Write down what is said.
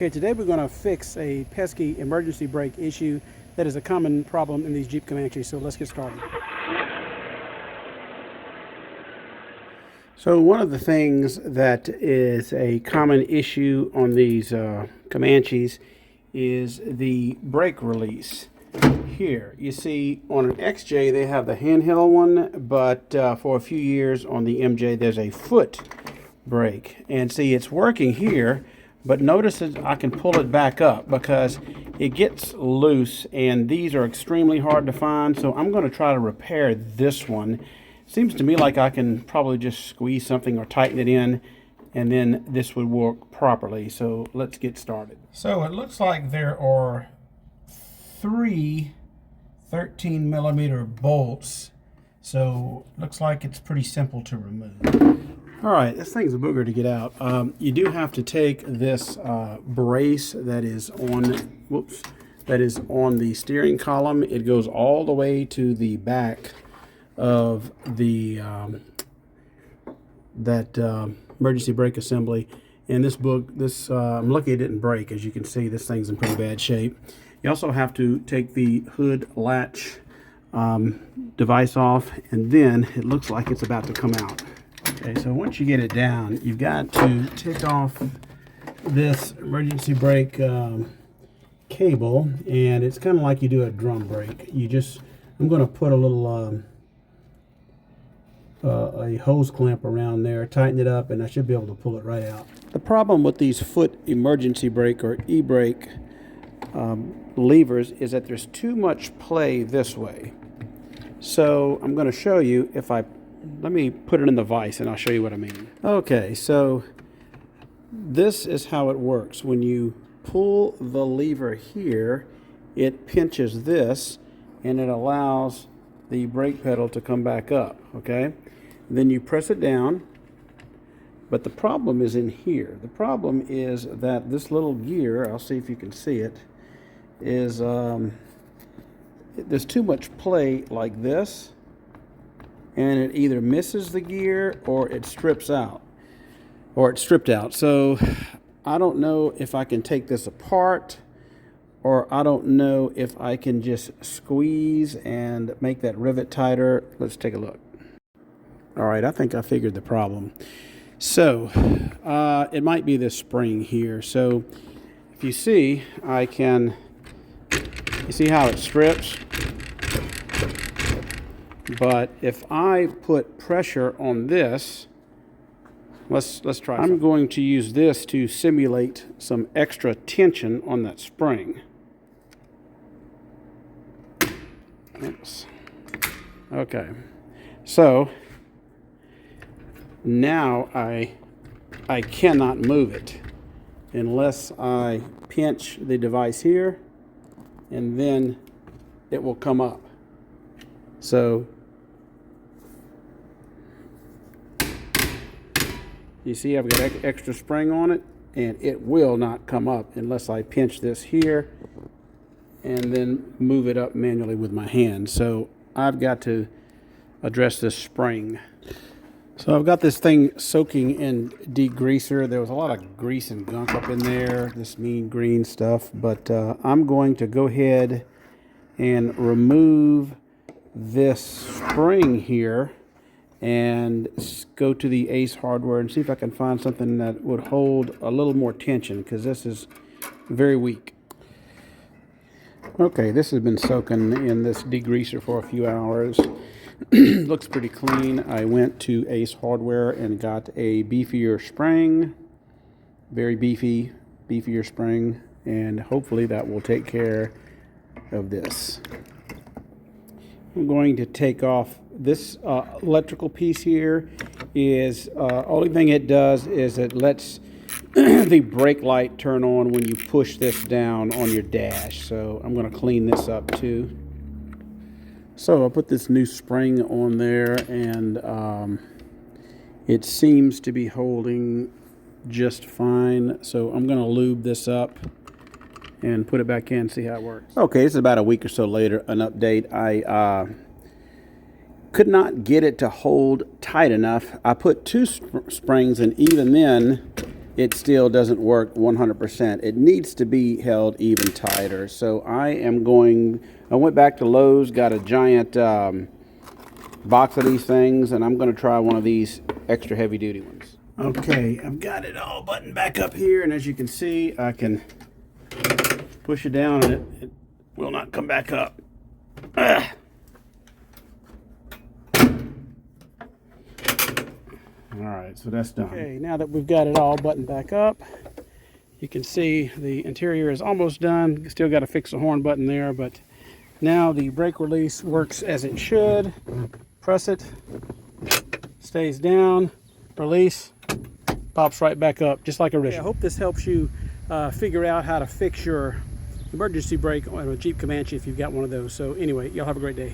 Okay, today we're going to fix a pesky emergency brake issue that is a common problem in these Jeep Comanches, so let's get started. So one of the things that is a common issue on these Comanches is the brake release. Here, you see on an XJ they have the handheld one, but for a few years on the MJ there's a foot brake. And see, it's working here, but notice that I can pull it back up because it gets loose, and these are extremely hard to find, so I'm going to try to repair this one. Seems to me like I can probably just squeeze something or tighten it in, and then this would work properly. So let's get started. So it looks like there are three 13 millimeter bolts, so looks like it's pretty simple to remove. All right, this thing's a booger to get out. You do have to take this brace that is on the steering column. It goes all the way to the back of the emergency brake assembly. And I'm lucky it didn't break. As you can see, this thing's in pretty bad shape. You also have to take the hood latch device off, and then it looks like it's about to come out. Okay, so once you get it down, you've got to take off this emergency brake cable, and it's kind of like you do a drum brake. I'm going to put a little a hose clamp around there, tighten it up, and I should be able to pull it right out. The problem with these foot emergency brake or e-brake levers is that there's too much play this way. So I'm going to show you let me put it in the vise and I'll show you what I mean. Okay, so this is how it works. When you pull the lever here, it pinches this and it allows the brake pedal to come back up, okay? Then you press it down, but the problem is in here. The problem is that this little gear, I'll see if you can see it, is there's too much play like this, and it either misses the gear or it strips out, or it's stripped out. So I don't know if I can take this apart, or I don't know if I can just squeeze and make that rivet tighter. Let's take a look. All right, I think I figured the problem. So it might be this spring here. So if you see, you see how it strips? But if I put pressure on this, let's try. I'm going to use this to simulate some extra tension on that spring. Oops. Okay. So now I cannot move it unless I pinch the device here, and then it will come up. So you see I've got extra spring on it, and it will not come up unless I pinch this here and then move it up manually with my hand. So I've got to address this spring. So I've got this thing soaking in degreaser. There was a lot of grease and gunk up in there, this mean green stuff, but I'm going to go ahead and remove this spring here and go to the Ace hardware and see if I can find something that would hold a little more tension, because this is very weak. Okay, this has been soaking in this degreaser for a few hours. Looks pretty clean. I went to Ace hardware and got a beefier spring, very beefier spring, and hopefully that will take care of this. I'm going to take off this electrical piece here. Only thing it does is it lets the brake light turn on when you push this down on your dash. So I'm going to clean this up too. So I'll put this new spring on there, and it seems to be holding just fine. So I'm going to lube this up and put it back in, see how it works. Okay, this is about a week or so later, an update. I could not get it to hold tight enough. I put two springs, and even then it still doesn't work 100%. It needs to be held even tighter. So I went back to Lowe's, got a giant box of these things, and I'm going to try one of these extra heavy duty ones. Okay, I've got it all buttoned back up here, and as you can see, I can push it down and it will not come back up. Ah. All right, so that's done. Okay, now that we've got it all buttoned back up, you can see the interior is almost done. Still got to fix the horn button there, but now the brake release works as it should. Press it, stays down, release, pops right back up, just like original. I hope this helps you figure out how to fix your emergency brake on a Jeep Comanche if you've got one of those. So anyway, y'all have a great day.